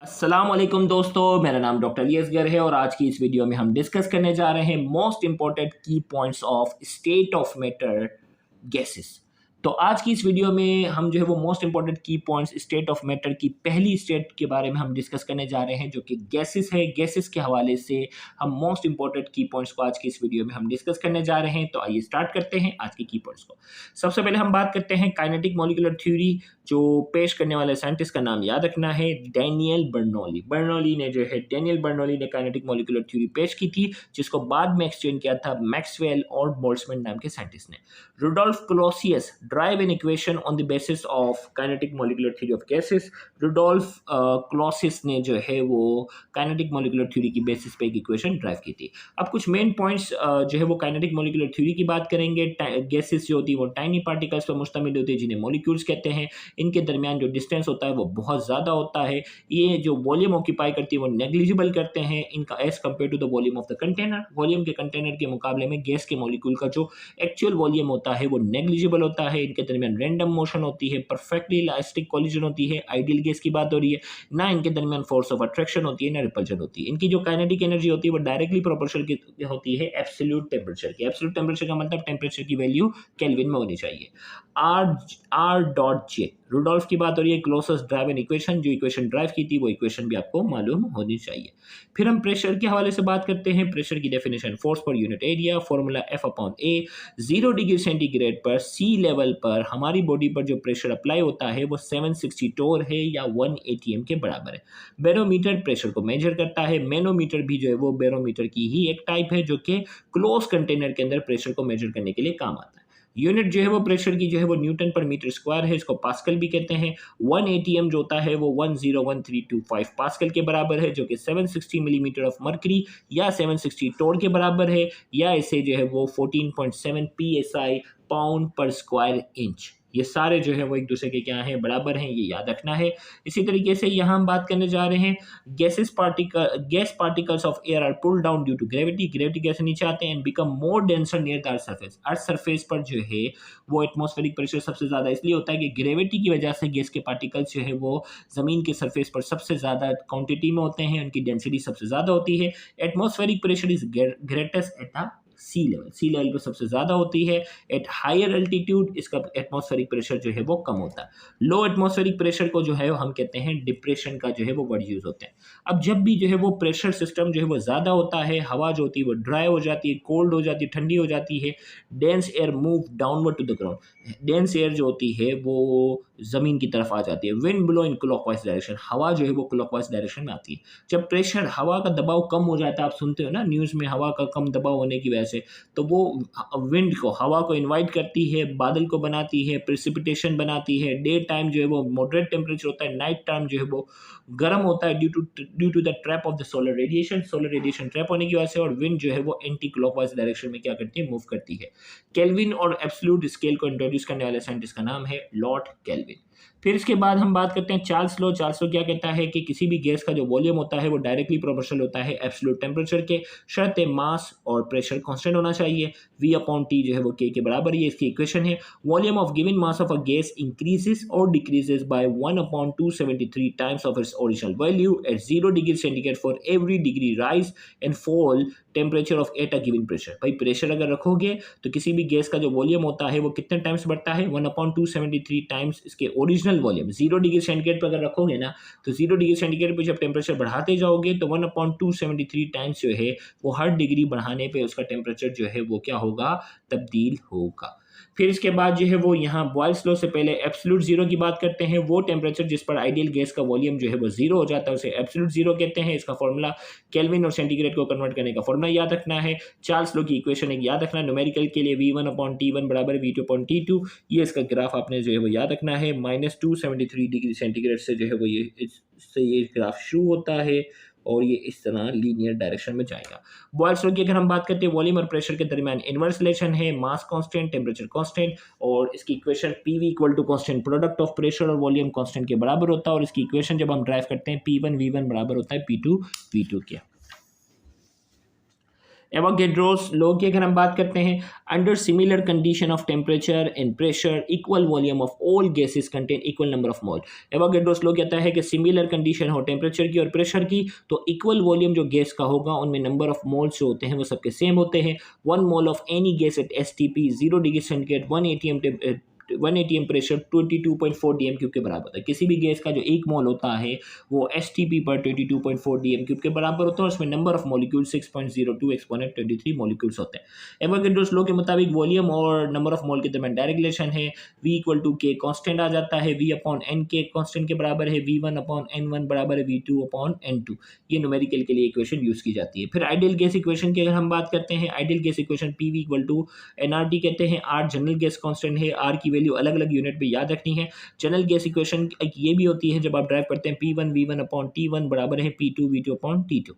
अस्सलाम वालेकुम दोस्तों, मेरा नाम डॉक्टर अली है और आज की इस वीडियो में हम डिस्कस करने जा रहे हैं मोस्ट इंपॉर्टेंट की points of state of matter gases. तो आज की इस वीडियो में हम जो है वो मोस्ट इंपॉर्टेंट की पॉइंट्स स्टेट ऑफ मैटर की पहली स्टेट के बारे में हम डिस्कस करने जा रहे हैं जो कि गैसेस है। गैसेस के हवाले से हम मोस्ट इंपॉर्टेंट की पॉइंट्स को आज की इस वीडियो में हम डिस्कस करने जा रहे हैं। तो आइए स्टार्ट करते हैं आज के की पॉइंट्स को। सबसे पहले हम बात करते हैं काइनेटिक मॉलिक्यूलर थ्योरी। जो पेश करने वाले साइंटिस्ट का नाम याद रखना है, डैनियल बर्नौली। डैनियल बर्नौली ने काइनेटिक मॉलिक्यूलर थ्योरी पेश की थी, जिसको बाद में एक्सचेंज किया था मैक्सवेल और बोल्ट्जमैन नाम के साइंटिस्ट ने। Rudolf Clausius derive an equation on the basis of kinetic molecular theory of gases. Rudolf Clausius ने जो है वो काइनेटिक मॉलिक्यूलर थ्योरी की बेसिस पे एक इक्वेशन ड्राइव की थी। अब कुछ मेन पॉइंट्स जो है वो काइनेटिक मॉलिक्यूलर थ्योरी की बात करेंगे। गैसेस जो होती है वो टाइनी पार्टिकल्स पर मुश्तमिल होती है, जिन्हें मॉलिक्यूल्स कहते हैं। इनके दरमियान जो डिस्टेंस होता है वो बहुत ज़्यादा होता है। ये जो वॉल्यूम ऑक्यूपाई करती है वो नेग्लिजिबल करते हैं इनका as compared to the volume of the container. Volume के कंटेनर के मुकाबले में गैस के मॉलिक्यूल का जो एक्चुअल वॉल्यूम होता है वो नेग्लिजिबल होता है। इनके दरमियान रैंडम मोशन होती है, परफेक्टली इलास्टिक कोलिजन होती है। आइडियल गैस की बात हो रही है ना। इनके दरमियान फोर्स ऑफ अट्रैक्शन होती है ना रिपल्जन होती है। इनकी जो काइनेटिक एनर्जी होती है वो डायरेक्टली प्रोपोर्शनल होती है एब्सोल्यूट टेम्परेचर की। एब्सोल्यूट टेम्परेचर का मतलब टेम्परेचर की वैल्यू केल्विन में होनी चाहिए। R R dot J Rudolf की बात हो रही है। क्लोसेस्ट ड्राइव एन इक्वेशन, जो इक्वेशन ड्राइव की थी वो इक्वेशन भी आपको मालूम होनी चाहिए। फिर हम प्रेशर के हवाले से बात करते हैं। प्रेशर की definition, force per unit area, formula F upon A. 0 degree centigrade पर सी लेवल पर हमारी बॉडी पर जो प्रेशर अप्लाई होता है वो 760 टोर है या 1 एटीएम के बराबर है। बैरोमीटर प्रेशर को मेजर करता है। मैनोमीटर भी जो है वो बैरोमीटर की ही एक टाइप है, जो कि क्लोज कंटेनर के अंदर प्रेशर को मेजर करने के लिए काम आता है। यूनिट जो है वो प्रेशर की जो है वो न्यूटन पर मीटर स्क्वायर है, इसको पास्कल भी कहते हैं। 1 एटीएम जो होता है वो 101325 पास्कल के बराबर है, जो कि 760 मिलीमीटर ऑफ मर्करी या 760 टोर के बराबर है, या इसे जो है वो 14.7 psi पाउंड पर स्क्वायर इंच। ये सारे जो है वो एक दूसरे के क्या हैं, बराबर हैं, ये याद रखना है। इसी तरीके से यहाँ हम बात करने जा रहे हैं gas particles of air are pulled down due to gravity. Gravity कैसे नीचे आते हैं and become more denser near the earth surface. Earth surface पर जो है वो एटमॉस्फेरिक प्रेशर सबसे ज़्यादा इसलिए होता है कि ग्रेविटी की वजह से गैस के पार्टिकल्स जो है वो ज़मीन के सरफेस पर सबसे ज़्यादा क्वांटिटी में होते हैं, उनकी डेंसिटी सबसे ज़्यादा होती है। Atmospheric pressure is greatest at the sea level पर सबसे ज़्यादा होती है। एट हायर एल्टीट्यूड इसका एटमॉस्फेरिक प्रेशर जो है वो कम होता है। लो एटमॉस्फेरिक प्रेशर को जो है हम कहते हैं डिप्रेशन का जो है वो वर्ड यूज़ होते हैं। अब जब भी जो है वो प्रेशर सिस्टम जो है वो ज़्यादा होता है, हवा जो होती है वो ड्राई हो जाती है, कोल्ड हो जाती है, ठंडी हो जाती है। Dense air move downward to the ground. Dense air जो होती है वो ज़मीन की तरफ आ जाती है। Wind blow in clockwise direction, हवा जो है वो क्लॉकवाइज डायरेक्शन में आती है। जब प्रेशर, हवा का दबाव कम हो जाता है, आप सुनते हो ना न्यूज़ में, हवा का कम दबाव होने की वजह से, तो वो विंड को, हवा को इनवाइट करती है, बादल को बनाती है, प्रेसिपिटेशन बनाती है। डे टाइम जो है वो मॉडरेट टेम्परेचर होता है, नाइट टाइम जो है वो गर्म होता है due to the trap of the solar radiation. Solar radiation trap होने की वजह से, और विंड जो है वो एंटी क्लॉकवाइज डायरेक्शन में क्या करती है, मूव करती है। केल्विन और एब्सोल्यूट स्केल को इंट्रोड्यूस करने वाले साइंटिस्ट का नाम है लॉर्ड केल्विन। फिर इसके बाद हम बात करते हैं चार्ल्स लॉ। चार्ल्स लॉ क्या कहता है कि किसी भी गैस का जो वॉल्यूम होता है वो डायरेक्टली प्रोपोर्शनल होता है एब्सोल्यूट टेम्परेचर के। शर्त है मास और प्रेशर कांस्टेंट होना चाहिए। V अपॉन T जो है वो K के बराबर, ये इसकी इक्वेशन है। Volume of given mass of a gas increases और decreases by 1 upon 273 times of its original value at 0 degree centigrade for every degree rise and fall temperature of at a given pressure. भाई pressure अगर रखोगे तो किसी भी gas का जो volume होता है वो कितने टाइम्स बढ़ता है, 1 अपॉन 273 टाइम्स इसके ओरिजिनल वॉल्यूम। 0 डिग्री सेंटीग्रेड पर अगर रखोगे ना, तो 0 डिग्री सेंटीग्रेड पर जब टेम्परेचर बढ़ाते जाओगे तो 1 अपॉन 273 टाइम्स जो है वो हर डिग्री बढ़ाने पे उसका टेम्परेचर जो है वो क्या होगा, तब्दील होगा। फिर इसके बाद जो है वो यहाँ बॉयल्स लॉ से पहले एब्सोल्यूट जीरो की बात करते हैं। वो टेम्परेचर जिस पर आइडियल गैस का वॉल्यूम जो है वो जीरो हो जाता है उसे एब्सोल्यूट जीरो कहते हैं। इसका फॉर्मूला केल्विन और सेंटीग्रेड को कन्वर्ट करने का फॉर्मूला याद रखना है। चार्ल्स लॉ की इक्वेशन एक याद रखना, न्यूमेरिकल के लिए V1 अपॉन T1 बराबर V2 अपॉन T2। ये इसका ग्राफ आपने जो है वो याद रखना है। -273 डिग्री सेंटीग्रेड से जो है वो ये ग्राफ शुरू होता है और ये इस तरह लीनियर डायरेक्शन में जाएगा। बॉयल्स लॉ की अगर हम बात करते हैं, वॉल्यूम और प्रेशर के दरमियान इनवर्स रिलेशन है, मास कांस्टेंट टेम्परेचर कांस्टेंट, और इसकी equation PV equal to constant product of pressure और वॉल्यूम कांस्टेंट के बराबर होता है। और इसकी इक्वेशन जब हम ड्राइव करते हैं P1 V1 बराबर होता है P2 V2 के। एवोगैड्रोस लॉ की अगर हम बात करते हैं, under similar condition of temperature and pressure equal volume of all gases contain equal number of mole. Avogadro's law कहता है कि सिमिलर कंडीशन हो टेम्परेचर की और प्रेशर की तो इक्वल वॉल्यूम जो गैस का होगा उनमें नंबर ऑफ मोल्स जो होते हैं वो सबके सेम होते हैं। 1 mole of any gas at STP 0 degree centigrade 1 atm pressure 22.4 dm³ के बराबर है। किसी भी गैस का जो 1 मोल होता है वो STP पर 22.4 dm³ के बराबर होता है और उसमें number of molecule 6.02 exponent 23 molecules होते हैं। एवोगैड्रोस लॉ के मुताबिक वॉल्यूम और नंबर ऑफ मोल के दरमियान डायरेक्ट रिलेशन है। V equal to K constant आ जाता है, V upon N K constant के बराबर है, V1 अपॉन N1 बराबर है V2 अपॉन N2। ये न्यूमेरिकल के लिए इक्वेशन यूज की जाती है। फिर आइडियल गैस इक्वेशन की अगर हम बात करते हैं, ideal gas equation PV equal to NRT कहते हैं। R जनरल गैस कांस्टेंट है, R की वैल्यू अलग अलग यूनिट पे याद रखनी है। जनरल गैस इक्वेशन ये भी होती है जब आप ड्राइव करते हैं P1 V1 अपॉन T1 बराबर है P2 V2 upon T2।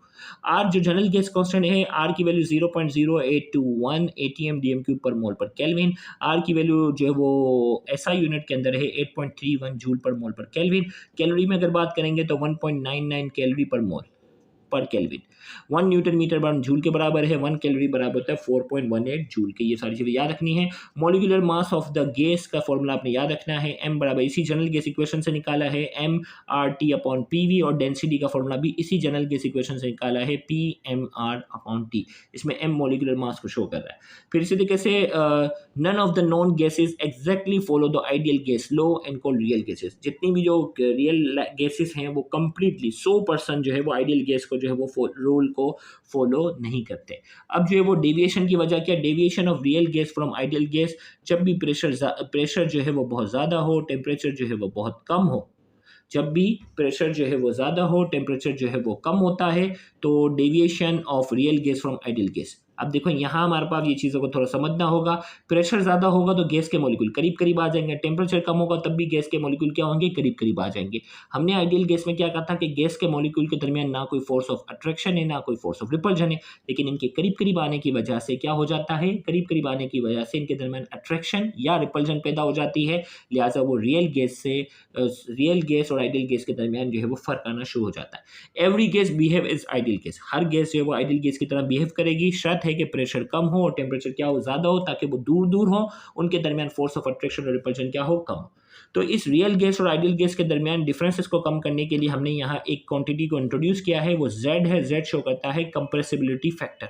R जो जनरल गैस कांस्टेंट है, R की वैल्यू 0.0821 atm dm³ पर मोल पर केल्विन। R की वैल्यू जो है वो SI यूनिट के अंदर है 8.31 जूल पर मोल पर केल्विन। कैलोरी में अगर बात करेंगे तो 1.99 कैलोरी पर मोल पर केल्विन। 1 न्यूटन मीटर बर जूल के बराबर है, 1 कैलोरी बराबर होता है 4.18 जूल के। ये सारी चीज़ें याद रखनी है। Molecular mass of the gas का फॉर्मूला आपने याद रखना है, m बराबर इसी जनरल गैस इक्वेशन से निकाला है MRT अपॉन PV और डेंसिटी का फॉर्मूला भी इसी जनरल गैस इक्वेशन से निकाला है PMR अपॉन T। इसमें m मॉलिक्यूलर मास को शो कर रहा है। फिर इसी तरीके से none of the known gases exactly follow the ideal gas law and called real gases. जितनी भी जो रियल गैसेज हैं वो कंप्लीटली 100% जो है वो आइडियल गैस को जो है वो रूल को फॉलो नहीं करते। अब जो है वो डेविएशन की वजह क्या, deviation of real gas from ideal gas, जब भी प्रेशर जो है वो बहुत ज़्यादा हो, टेम्परेचर जो है वो बहुत कम हो। जब भी प्रेशर जो है वो ज़्यादा हो, टेम्परेचर जो है वो कम होता है तो deviation of real gas from ideal gas. अब देखो यहाँ हमारे पास ये चीज़ों को थोड़ा समझना होगा। प्रेशर ज़्यादा होगा तो गैस के मॉलिक्यूल करीब करीब आ जाएंगे, टेम्परेचर कम होगा तब भी गैस के मॉलिक्यूल क्या होंगे, करीब करीब आ जाएंगे। हमने आइडियल गैस में क्या कहा था कि गैस के मॉलिक्यूल के दरमियान ना कोई फोर्स ऑफ अट्रैक्शन है ना कोई फोर्स ऑफ रिपल्जन है, लेकिन इनके करीब करीब आने की वजह से क्या हो जाता है, करीब करीब आने की वजह से इनके दरमियान अट्रैक्शन या रिपल्जन पैदा हो जाती है। लिहाजा वो रियल गैस और आइडियल गैस के दरमियान जो है वो फर्क आना शुरू हो जाता है। Every gas behave is ideal gas, her gas जो है वो आइडियल गैस की तरह बिहेव करेगी। शर्त है कि प्रेशर कम हो और टेम्परेचर क्या हो, ज़्यादा हो, ताकि वो दूर दूर हो, उनके दरमियान फोर्स ऑफ अट्रैक्शन और रिपल्जन क्या हो, कम हो। तो इस रियल गैस और आइडियल गैस के दरमियान डिफरेंसेस को कम करने के लिए हमने यहाँ एक क्वांटिटी को इंट्रोड्यूस किया है, वो Z है। Z शो करता है कंप्रेसिबिलिटी फैक्टर।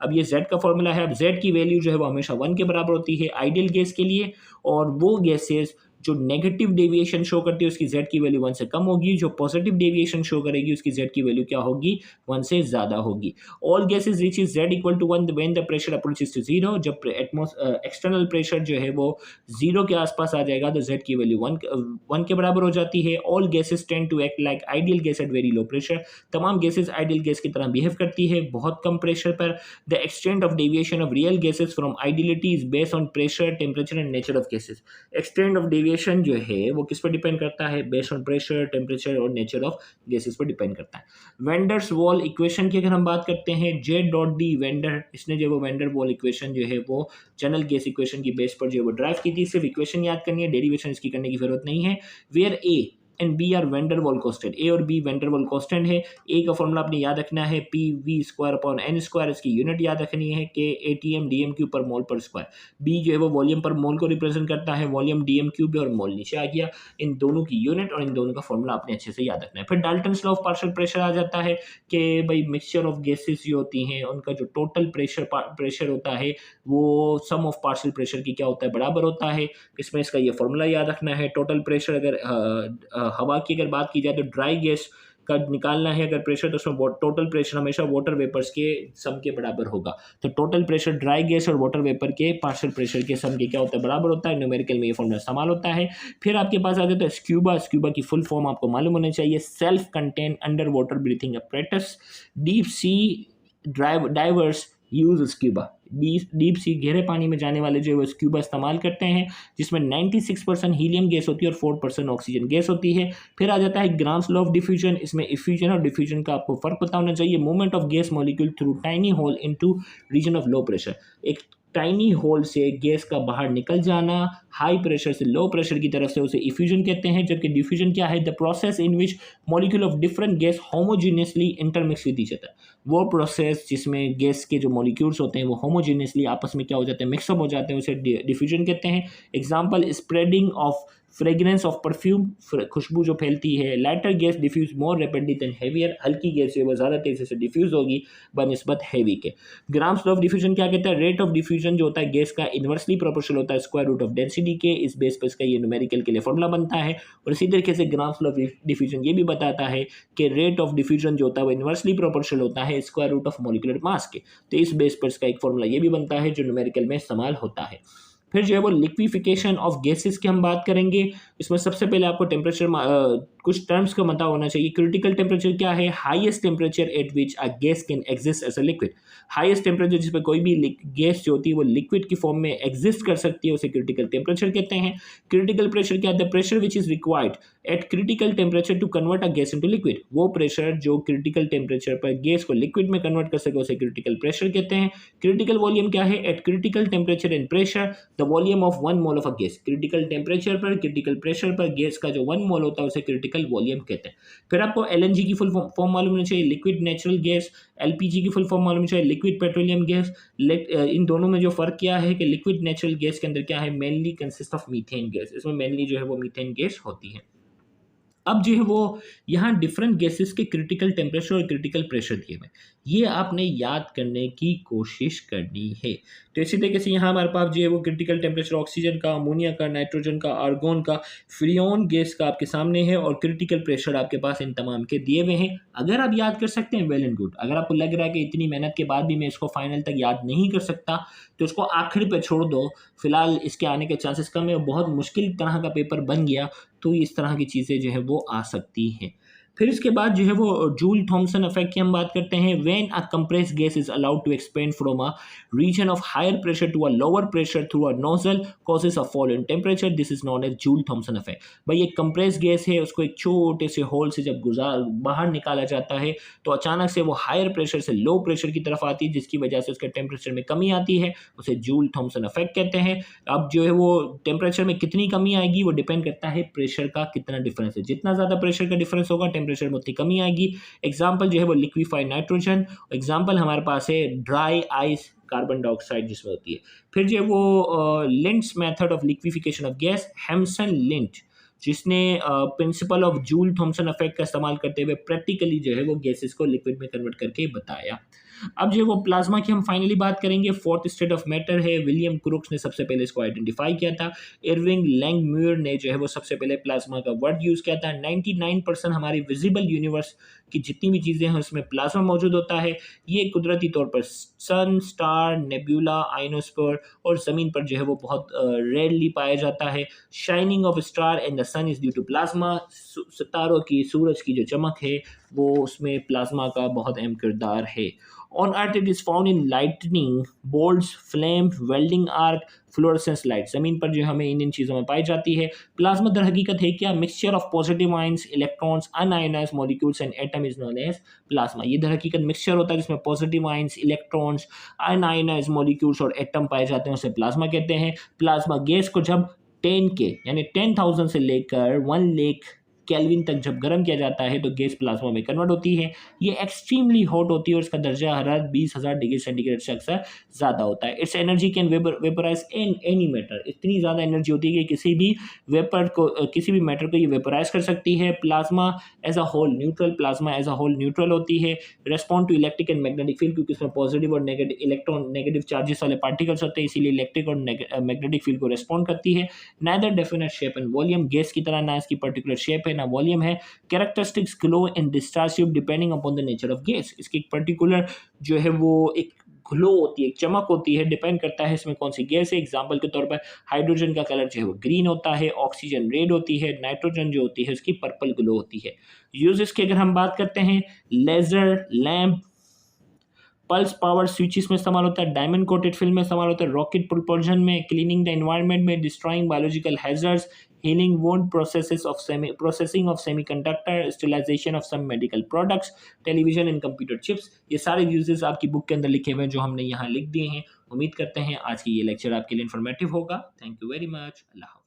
अब ये Z का फॉर्मूला है। अब Z की वैल्यू जो है वो हमेशा 1 के बराबर होती है आइडियल गैस के लिए, और वो गैसेस जो नेगेटिव डेविएशन शो करती है उसकी Z की वैल्यू 1 से कम होगी, जो पॉजिटिव डेविएशन शो करेगी उसकी Z की वैल्यू क्या होगी, 1 से ज़्यादा होगी। All gases reach Z equal to 1 when the pressure approaches to 0। जब एक्सटर्नल प्रेशर जो है वो 0 के आसपास आ जाएगा तो Z की वैल्यू 1 के बराबर हो जाती है। All gases tend to act like ideal gas at very low pressure. तमाम गैसेज आइडियल गैस की तरह बिहेव करती है बहुत कम प्रेशर पर। The extent of deviation of real gases from ideality is based on pressure, temperature and nature of gases. Extent of deviation जो है वो किस पर डिपेंड करता है, बेस्ड ऑन प्रेशर, टेम्परेचर और नेचर ऑफ गैसेस पर डिपेंड करता है। वेंडर्स वॉल इक्वेशन की अगर हम बात करते हैं, Z.D वेंडर, इसने जो वो वेंडर वॉल इक्वेशन जो है वो जनरल गैस इक्वेशन की बेस पर जो वो ड्राइव की थी। सिर्फ इक्वेशन याद करनी है, डेरिवेशन इसकी करने की जरूरत नहीं है। Where A and B are van der Waals constant, A और बी वेंडर वॉल कांस्टेंट है। ए का फॉर्मूला आपने याद रखना है PV² अपॉन N², इसकी यूनिट याद रखनी है K ATM dm³ पर मोल पर स्क्वायर। बी जो है वो वॉल्यूम पर मोल को रिप्रेजेंट करता है, वॉल्यूम dm³ और मोल नीचे आ गया। इन दोनों की यूनिट और इन दोनों का फॉर्मूला आपने अच्छे से याद रखना है। फिर Dalton's law of partial pressure आ जाता है कि भाई मिक्सचर ऑफ गैसेस जो होती हैं उनका जो टोटल प्रेशर होता है वो सम ऑफ पार्शियल प्रेशर की क्या होता है, बराबर होता है। इसमें इसका ये फॉर्मूला याद रखना है। टोटल प्रेशर अगर हवा की अगर बात की जाए तो ड्राई गैस का निकालना है अगर प्रेशर, तो उसमें टोटल प्रेशर हमेशा वाटर वेपर्स के सम के बराबर होगा। तो टोटल प्रेशर ड्राई गैस और वाटर वेपर के पार्शियल प्रेशर के सम के क्या होता है, बराबर होता है। न्यूमेरिकल में ये फॉर्मूला इस्तेमाल होता है। फिर आपके पास आ जाता है स्क्यूबा। स्क्यूबा की फुल फॉर्म आपको मालूम होनी चाहिए, self contain under water breathing apparatus. Deep sea diverse use scuba. Deep sea गहरे पानी में जाने वाले जो है वो स्क्यूबा इस्तेमाल करते हैं, जिसमें 96% हीलियम गैस होती है और 4% ऑक्सीजन गैस होती है। फिर आ जाता है ग्राम्स लॉ ऑफ डिफ्यूजन। इसमें इफ्यूजन और डिफ्यूजन का आपको फर्क पता होना चाहिए। Movement of gas molecule through tiny hole into region of low pressure. एक टाइनी होल से गैस का बाहर निकल जाना, हाई प्रेशर से लो प्रेशर की तरफ से उसे इफ्यूजन कहते हैं, जबकि डिफ्यूजन क्या है? The process in which molecule of different gas homogeneously intermix with each other. वो प्रोसेस जिसमें गैस के जो मॉलिक्यूल्स होते हैं वो होमोजीनियसली आपस में क्या हो जाते हैं? मिक्सअप हो जाते हैं, उसे डिफ्यूजन कहते हैं। Example, spreading of fragrance of perfume, खुशबू जो फैलती है। Lighter gas diffuse more rapidly than heavier, हल्की गैस जो है वो ज़्यादा तेज़ी से डिफ्यूज होगी बनिस्बत हैवी के। ग्राम्स लॉ ऑफ डिफ्यूजन क्या कहता है? रेट ऑफ डिफ्यूजन जो होता है गैस का इन्वर्सली प्रोपोर्शनल होता है स्क्वायर रूट ऑफ डेंसिटी के। इस बेस पर इसका ये न्यूमेरिकल के लिए फॉर्मूला बनता है। और इसी तरीके से ग्राम्स लॉ ऑफ डिफ्यूजन ये भी बताता है कि रेट ऑफ डिफ्यूजन जो होता है वो इन्वर्सली प्रोपोर्शनल होता है square root of molecular mass के। तो इस बेस पर इसका एक फॉर्मूला ये भी बनता है जो न्यूमेरिकल में इस्तेमाल होता है। फिर जो है वो लिक्विफिकेशन ऑफ गैसेस की हम बात करेंगे। इसमें सबसे पहले आपको टेम्परेचर कुछ टर्म्स का पता होना चाहिए। क्रिटिकल टेम्परेचर क्या है? Highest temperature at which a gas can exist as a liquid. Highest temperature जिस पर कोई भी गैस जो होती है वो लिक्विड की फॉर्म में एग्जिस्ट कर सकती है, उसे क्रिटिकल टेम्परेचर कहते हैं। क्रिटिकल प्रेशर क्या है? The pressure which is required at critical temperature to convert a gas into liquid. वो प्रेशर जो क्रिटिकल टेम्परेचर पर गैस को लिक्विड में कन्वर्ट कर सके उसे क्रिटिकल प्रेशर कहते हैं। क्रिटिकल वॉल्यूम क्या है? Eight critical temperature and pressure the volume of 1 mole of a gas. Critical temperature पर क्रिटिकल प्रेशर पर गैस का जो 1 मोल होता है उसे क्रिटिकल वॉल्यूम कहते हैं। फिर आपको एलएनजी की फुल फॉर्म मालूम होनी चाहिए, लिक्विड नेचुरल गैस। एलपीजी की फुल फॉर्म मालूम होनी चाहिए, लिक्विड पेट्रोलियम गैस। इन दोनों में जो फर्क क्या है कि लिक्विड नेचुरल गैस के अंदर क्या है? Mainly consist of methane gas. इसमें मेनली जो है वो मीथेन गैस होती है। अब जो है वो यहाँ डिफरेंट गैसेस के क्रिटिकल टेम्परेचर और क्रिटिकल प्रेशर दिए हुए, ये आपने याद करने की कोशिश करनी है। तो इसी तरीके से यहाँ हमारे पास जो है वो क्रिटिकल टेम्परेचर ऑक्सीजन का, अमोनिया का, नाइट्रोजन का, आर्गोन का, फ्रियोन गैस का आपके सामने है, और क्रिटिकल प्रेशर आपके पास इन तमाम के दिए हुए हैं। अगर आप याद कर सकते हैं वेल एंड गुड। अगर आपको लग रहा है कि इतनी मेहनत के बाद भी मैं इसको फाइनल तक याद नहीं कर सकता तो उसको आखिर पे छोड़ दो। फिलहाल इसके आने के चांसेस कम है, बहुत मुश्किल तरह का पेपर बन गया तो इस तरह की चीज़ें जो है वो आ सकती हैं। फिर इसके बाद जो है वो जूल थॉमसन इफेक्ट की हम बात करते हैं। When a compressed gas is allowed to expand from a region of higher pressure to a lower pressure through a nozzle causes a fall in temperature, this is known as Joule Thomson effect. भाई एक compressed gas है, उसको एक छोटे से whole से जब बाहर निकाला जाता है तो अचानक से वो हायर प्रेशर से लो प्रेशर की तरफ आती है, जिसकी वजह से उसके टेम्परेचर में कमी आती है, उसे जूल थॉमसन इफेक्ट कहते हैं। अब जो है वो टेम्परेचर में कितनी कमी आएगी वो डिपेंड करता है प्रेशर का कितना डिफरेंस है। जितना ज़्यादा प्रेशर का डिफरेंस होगा टेम्परेचर में उतनी कमी आएगी। एग्जाम्पल जो है वो लिक्विफाइड नाइट्रोजन, एग्जाम्पल हमारे पास है ड्राई आइस कार्बन डाइऑक्साइड जिसमें होती है। फिर जो है वो Linde's method of liquefaction of gas, Hampson Linde जिसने principle of Joule Thomson effect का इस्तेमाल करते हुए प्रैक्टिकली जो है वो गैसेस को लिक्विड में कन्वर्ट करके बताया। अब जो है वो प्लाज्मा की हम फाइनली बात करेंगे। फोर्थ स्टेट ऑफ मैटर है, विलियम क्रूक्स ने सबसे पहले इसको आइडेंटिफाई किया था। इरविंग लैंगम्यूर ने जो है वो सबसे पहले प्लाज्मा का वर्ड यूज किया था। 99% हमारी विजिबल यूनिवर्स की जितनी भी चीज़ें हैं उसमें प्लाज्मा मौजूद होता है। ये कुदरती तौर पर सन, स्टार, नेब्यूला, आइनोस्फीयर और ज़मीन पर जो है वो बहुत रेयरली पाया जाता है। Shining of star and the sun is due to plasma. सितारों की, सूरज की जो चमक है वो उसमें प्लाज्मा का बहुत अहम किरदार है। On Earth, it is found in lightning, bolts, flame, welding arc, fluorescence light. ज़मीन पर जो हमें इन चीज़ों में पाई जाती है। प्लाज्मा दर हकीकत है क्या? Mixture of positive ions, electrons, unionised molecules and atom is known as plasma. ये दर हकीकत मिक्सचर होता है जिसमें positive ions, electrons, unionised molecules और एटम पाए जाते हैं, उसे प्लाज्मा कहते हैं। प्लाज्मा गैस को जब 10K यानी 10,000 से लेकर 1 लाख केल्विन तक जब गर्म किया जाता है तो गैस प्लाज्मा में कन्वर्ट होती है। ये एक्सट्रीमली हॉट होती है और इसका दर्जा हरारत 20,000 डिग्री सेंटीग्रेड से अक्सर ज़्यादा होता है। It's energy can vaporise in any matter. इतनी ज़्यादा एनर्जी होती है कि किसी भी वेपर को, किसी भी मैटर को ये वेपराइज कर सकती है। Plasma as a whole neutral, plasma as a whole neutral होती है। Respond to electric and magnetic field, क्योंकि इसमें पॉजिटिव और नेगेटिव इलेक्ट्रॉन, नेगेटिव चार्जेस वाले पार्टिकल्स होते हैं, इसीलिए इलेक्ट्रिक और मैग्नेटिक फील्ड को रेस्पॉन्ड करती है। Neither definite shape and volume, gas की तरह ना इसकी पर्टिकुलर शेप है ना वॉल्यूम है। Characteristics glow and discharge tube depending upon the nature of gas. इसकी एक पर्टिकुलर जो है वो एक ग्लो होती है, एक चमक होती है, डिपेंड करता है इसमें कौन सी गैस है। एग्जांपल के तौर पर हाइड्रोजन का कलर जो है वो ग्रीन होता है, ऑक्सीजन रेड होती है, नाइट्रोजन जो होती है उसकी पर्पल ग्लो होती है। यूजेस की अगर हम बात करते हैं, laser lamp, pulse power switches में इस्तेमाल होता है, डायमंड कोटेड फिल्म में इस्तेमाल होता है, रॉकेट प्रोपल्शन में, क्लीनिंग द एनवायरनमेंट में, destroying biological hazards, healing wound processing of semiconductor, sterilization of some medical products, television and computer chips। ये सारे यूजेस आपकी बुक के अंदर लिखे हुए हैं जो हमने यहाँ लिख दिए हैं। उम्मीद करते हैं आज की ये लेक्चर आपके लिए इन्फॉर्मेटिव होगा। Thank you very much. Allah.